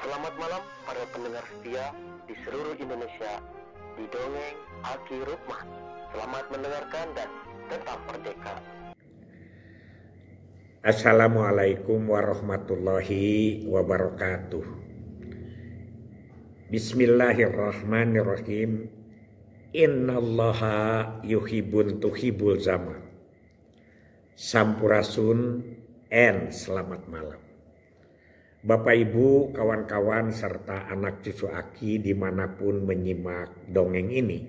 Selamat malam para pendengar setia di seluruh Indonesia di Dongeng Aki Rukman. Selamat mendengarkan dan tetap merdeka. Assalamualaikum warahmatullahi wabarakatuh. Bismillahirrahmanirrahim. Innallaha yuhibbul zaman. Sampurasun and selamat malam. Bapak Ibu, kawan-kawan serta anak cucu Aki dimanapun menyimak dongeng ini.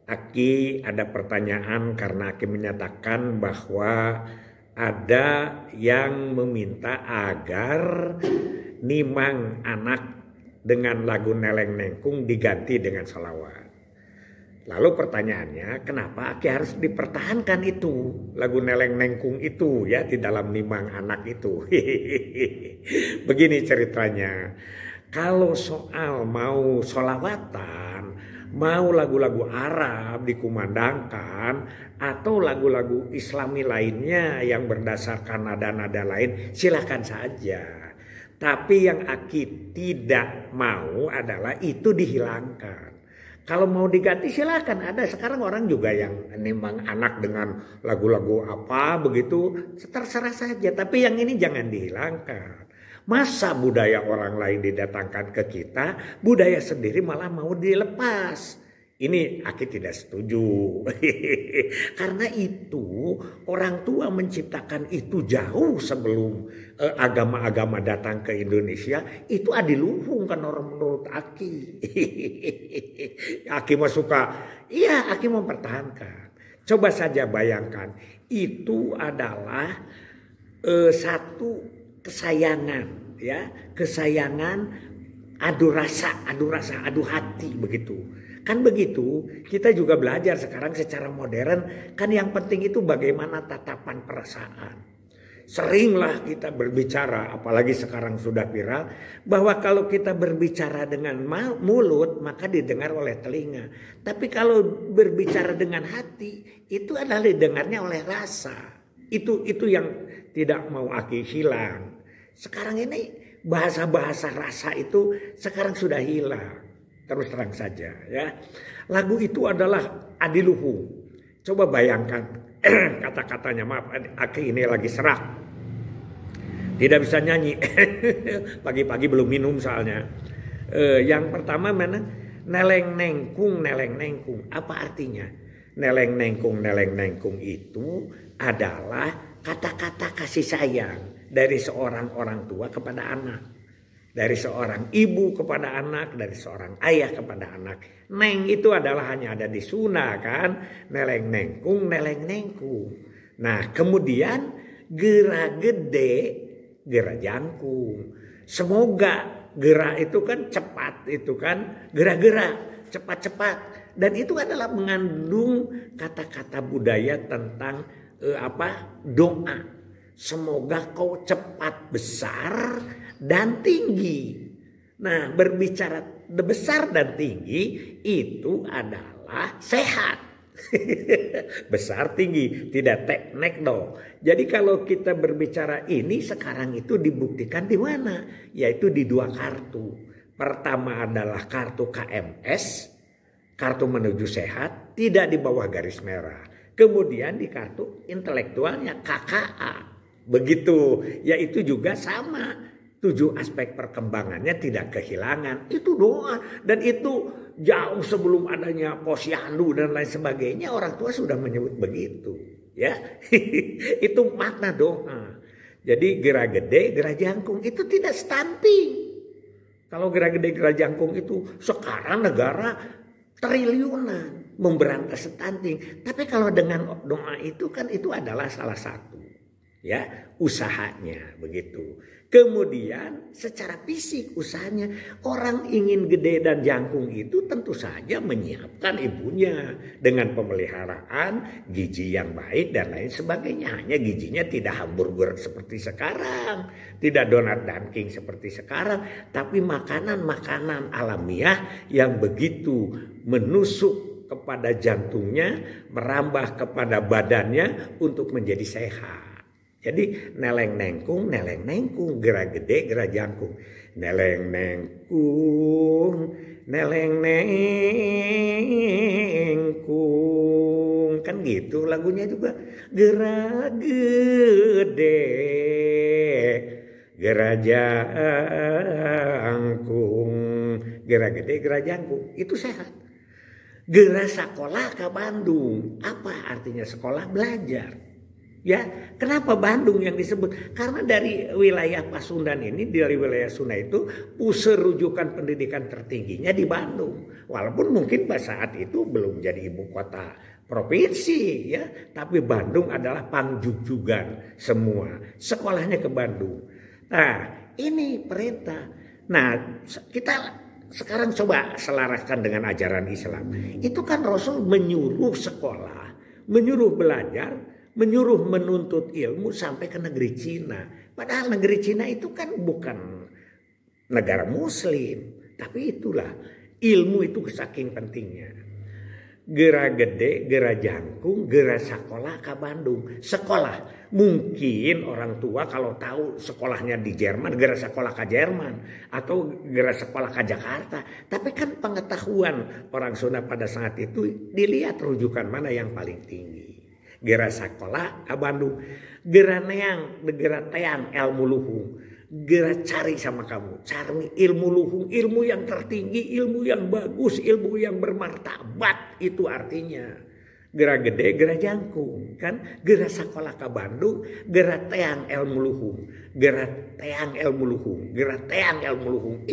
Aki ada pertanyaan karena Aki menyatakan bahwa ada yang meminta agar nimang anak dengan lagu Neleng Nengkung diganti dengan sholawat. Lalu pertanyaannya, kenapa Aki harus dipertahankan itu lagu Neleng Nengkung itu ya di dalam nimang anak itu? Begini ceritanya, kalau soal mau sholawatan, mau lagu-lagu Arab dikumandangkan atau lagu-lagu Islami lainnya yang berdasarkan nada-nada lain, silakan saja. Tapi yang Aki tidak mau adalah itu dihilangkan. Kalau mau diganti silakan, ada sekarang orang juga yang nimang anak dengan lagu-lagu apa begitu, terserah saja. Tapi yang ini jangan dihilangkan. Masa budaya orang lain didatangkan ke kita, budaya sendiri malah mau dilepas. Ini Aki tidak setuju. Karena itu orang tua menciptakan itu jauh sebelum agama-agama datang ke Indonesia. Itu adiluhung kan orang menurut Aki. Aki mah suka, iya Aki mempertahankan. Coba saja bayangkan, itu adalah satu kesayangan, ya, kesayangan adu rasa, adu hati begitu. Kan begitu, kita juga belajar sekarang secara modern, kan yang penting itu bagaimana tatapan perasaan. Seringlah kita berbicara, apalagi sekarang sudah viral, bahwa kalau kita berbicara dengan mulut maka didengar oleh telinga. Tapi kalau berbicara dengan hati, itu adalah didengarnya oleh rasa. Itu yang tidak mau Aki hilang. Sekarang ini bahasa-bahasa rasa itu sekarang sudah hilang. Terus terang saja ya. Lagu itu adalah adiluhung. Coba bayangkan kata-katanya, maaf Aki ini lagi serak. Tidak bisa nyanyi. Pagi-pagi belum minum soalnya. Yang pertama mana? Neleng nengkung, neleng nengkung. Apa artinya? Neleng nengkung itu adalah kata-kata kasih sayang dari seorang orang tua kepada anak. Dari seorang ibu kepada anak, dari seorang ayah kepada anak. Neng itu adalah hanya ada di Sunda kan. Neleng nengkung, neleng nengkung. Nah kemudian gera gede, gera jangkung. Semoga gera itu kan cepat, itu kan gera-gera, cepat-cepat. Dan itu adalah mengandung kata-kata budaya tentang doa. Semoga kau cepat besar dan tinggi. Nah berbicara besar dan tinggi itu adalah sehat. Besar tinggi, tidak teknik dong. Jadi kalau kita berbicara ini sekarang itu dibuktikan di mana? Yaitu di dua kartu. Pertama adalah kartu KMS, kartu menuju sehat, tidak di bawah garis merah. Kemudian di kartu intelektualnya KKA. Begitu, yaitu juga sama. 7 aspek perkembangannya tidak kehilangan. Itu doa. Dan itu jauh sebelum adanya posyandu dan lain sebagainya. Orang tua sudah menyebut begitu. Ya, itu makna doa. Jadi gera gede, gera jangkung itu tidak stunting. Kalau gera gede, gera jangkung itu sekarang negara triliunan memberantas stunting. Tapi kalau dengan doa itu kan itu adalah salah satu. Ya, usahanya begitu. Kemudian secara fisik usahanya, orang ingin gede dan jangkung itu tentu saja menyiapkan ibunya dengan pemeliharaan gizi yang baik dan lain sebagainya. Hanya gizinya tidak hamburger seperti sekarang, tidak donat dunking seperti sekarang, tapi makanan-makanan alamiah yang begitu menusuk kepada jantungnya, merambah kepada badannya untuk menjadi sehat. Jadi neleng nengkung, gera gede, gera jangkung. Neleng nengkung, neleng nengkung. Kan gitu lagunya juga. Gera gede, gera jangkung. Gera gede, gera jangkung. Itu sehat. Gera sekolah ke Bandung. Apa artinya sekolah? Belajar. Ya, kenapa Bandung yang disebut? Karena dari wilayah Pasundan ini, dari wilayah Sunda itu pusat rujukan pendidikan tertingginya di Bandung. Walaupun mungkin pada saat itu belum jadi ibu kota provinsi, ya, tapi Bandung adalah pangjugjugan semua. Sekolahnya ke Bandung. Nah, ini perintah. Nah, kita sekarang coba selaraskan dengan ajaran Islam. Itu kan Rasul menyuruh sekolah, menyuruh belajar, menyuruh menuntut ilmu sampai ke negeri Cina. Padahal negeri Cina itu kan bukan negara muslim. Tapi itulah ilmu itu saking pentingnya. Gera gede, gera jangkung, gera sekolah ke Bandung. Sekolah. Mungkin orang tua kalau tahu sekolahnya di Jerman, gera sekolah ke Jerman. Atau gera sekolah ke Jakarta. Tapi kan pengetahuan orang Sunda pada saat itu dilihat rujukan mana yang paling tinggi. Gera sekolah ke Bandung. Gera neang, gera teang ilmu luhung. Gera cari sama kamu. Cari ilmu luhung, ilmu yang tertinggi, ilmu yang bagus, ilmu yang bermartabat. Itu artinya. Gera gede, gera jangkung. Kan gera sekolah ke Bandung, gera teang ilmu luhung. Gera teang ilmu luhung. Gera teang ilmu luhung.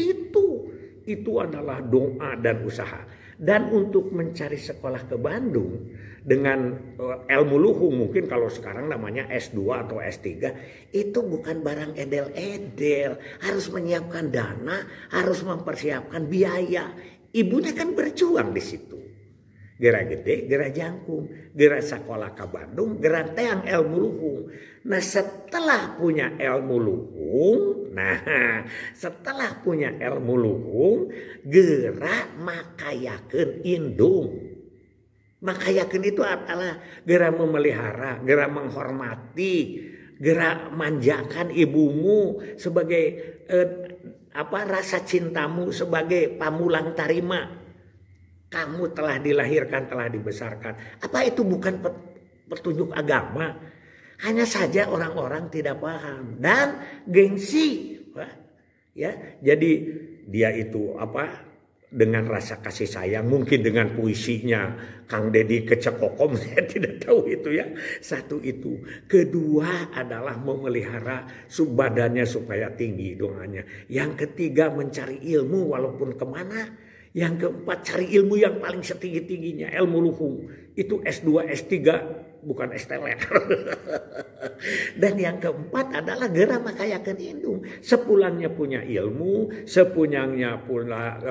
Itu adalah doa dan usaha. Dan untuk mencari sekolah ke Bandung dengan ilmu luhung, mungkin kalau sekarang namanya S2 atau S3, itu bukan barang edel-edel. Harus menyiapkan dana, harus mempersiapkan biaya. Ibunya kan berjuang di situ. Gera gede, gera jangkung, gera sekolah ke Bandung, gera teang ilmu luhung. Nah setelah punya ilmu luhung, gera makayakeun indung. Makayakeun itu adalah gera memelihara, gera menghormati, gera manjakan ibumu sebagai rasa cintamu sebagai pamulang tarima. Kamu telah dilahirkan, telah dibesarkan. Apa itu bukan petunjuk agama? Hanya saja orang-orang tidak paham dan gengsi. Ya, jadi dia itu dengan rasa kasih sayang, mungkin dengan puisinya Kang Deddy Kecekokom, saya tidak tahu itu ya. Satu itu. Kedua adalah memelihara badannya supaya tinggi doanya. Yang ketiga mencari ilmu walaupun kemana. Yang keempat cari ilmu yang paling setinggi-tingginya, ilmu luhung. Itu S2, S3, bukan S-teler. Dan yang keempat adalah gera makayakeun indung. Sepulangnya punya ilmu, sepunyangnya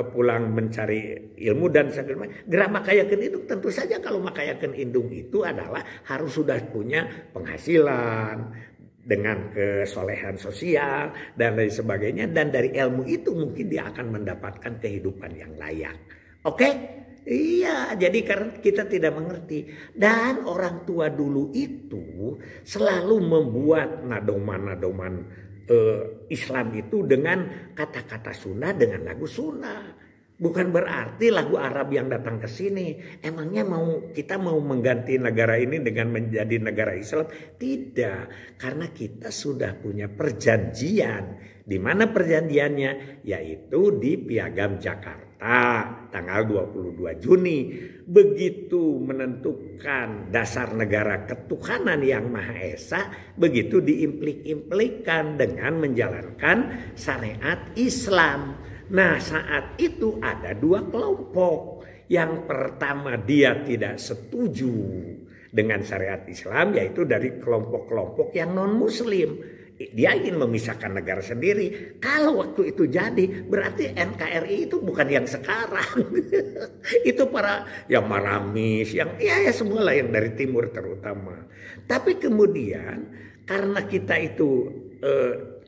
pulang mencari ilmu dan segala macam. Gera makayakeun indung, tentu saja kalau makayakeun indung itu adalah harus sudah punya penghasilan, dengan kesolehan sosial dan lain sebagainya, dan dari ilmu itu mungkin dia akan mendapatkan kehidupan yang layak. Oke? Iya, jadi karena kita tidak mengerti dan orang tua dulu itu selalu membuat nadoman-nadoman Islam itu dengan kata-kata Sunda, dengan lagu Sunda. Bukan berarti lagu Arab yang datang ke sini emangnya kita mau mengganti negara ini dengan menjadi negara Islam? Tidak, karena kita sudah punya perjanjian. Di mana perjanjiannya? Yaitu di Piagam Jakarta tanggal 22 Juni. Begitu menentukan dasar negara ketuhanan yang Maha Esa, begitu diimplik-implikkan dengan menjalankan syariat Islam. Nah saat itu ada dua kelompok. Yang pertama dia tidak setuju dengan syariat Islam, yaitu dari kelompok-kelompok yang non-muslim. Dia ingin memisahkan negara sendiri. Kalau waktu itu jadi berarti NKRI itu bukan yang sekarang. Itu para yang Maramis, yang ya semua lah yang dari timur terutama. Tapi kemudian karena kita itu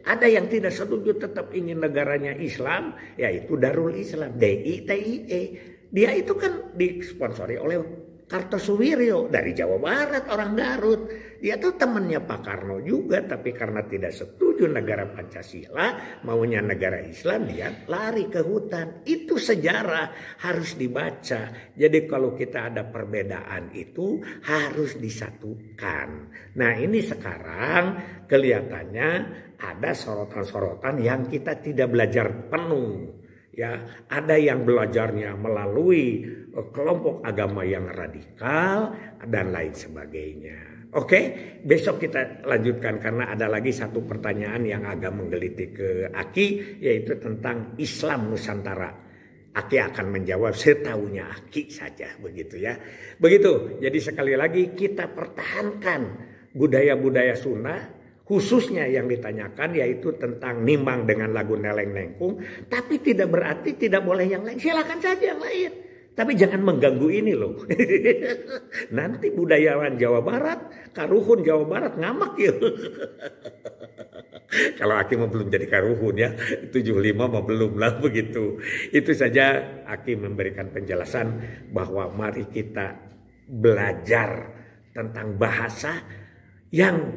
ada yang tidak setuju tetap ingin negaranya Islam, yaitu Darul Islam, DITIE. Dia itu kan disponsori oleh Kartosuwiryo dari Jawa Barat, orang Garut. Dia tuh temannya Pak Karno juga, tapi karena tidak setuju negara Pancasila, maunya negara Islam, dia lari ke hutan. Itu sejarah, harus dibaca. Jadi kalau kita ada perbedaan itu harus disatukan. Nah ini sekarang kelihatannya ada sorotan-sorotan yang kita tidak belajar penuh. Ya, ada yang belajarnya melalui kelompok agama yang radikal dan lain sebagainya. Oke, besok kita lanjutkan karena ada lagi satu pertanyaan yang agak menggelitik ke Aki, yaitu tentang Islam Nusantara. Aki akan menjawab setahunya Aki saja, begitu ya. Begitu. Jadi sekali lagi kita pertahankan budaya-budaya Sunda, khususnya yang ditanyakan yaitu tentang nimbang dengan lagu Neleng Nengkung. Tapi tidak berarti tidak boleh yang lain. Silakan saja yang lain. Tapi jangan mengganggu ini loh. Nanti budayawan Jawa Barat, karuhun Jawa Barat ngamak ya. Kalau Aki mau belum jadi karuhun ya. 75 mau belum lah begitu. Itu saja Aki memberikan penjelasan bahwa mari kita belajar tentang bahasa yang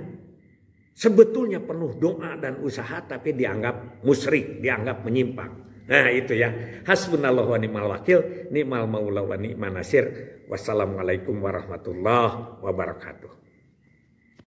sebetulnya penuh doa dan usaha tapi dianggap musyrik, dianggap menyimpang. Nah itu ya. Hasbunallahu wa ni'mal wakil, ni'mal maula wa ni'man nasir. Wassalamualaikum warahmatullahi wabarakatuh.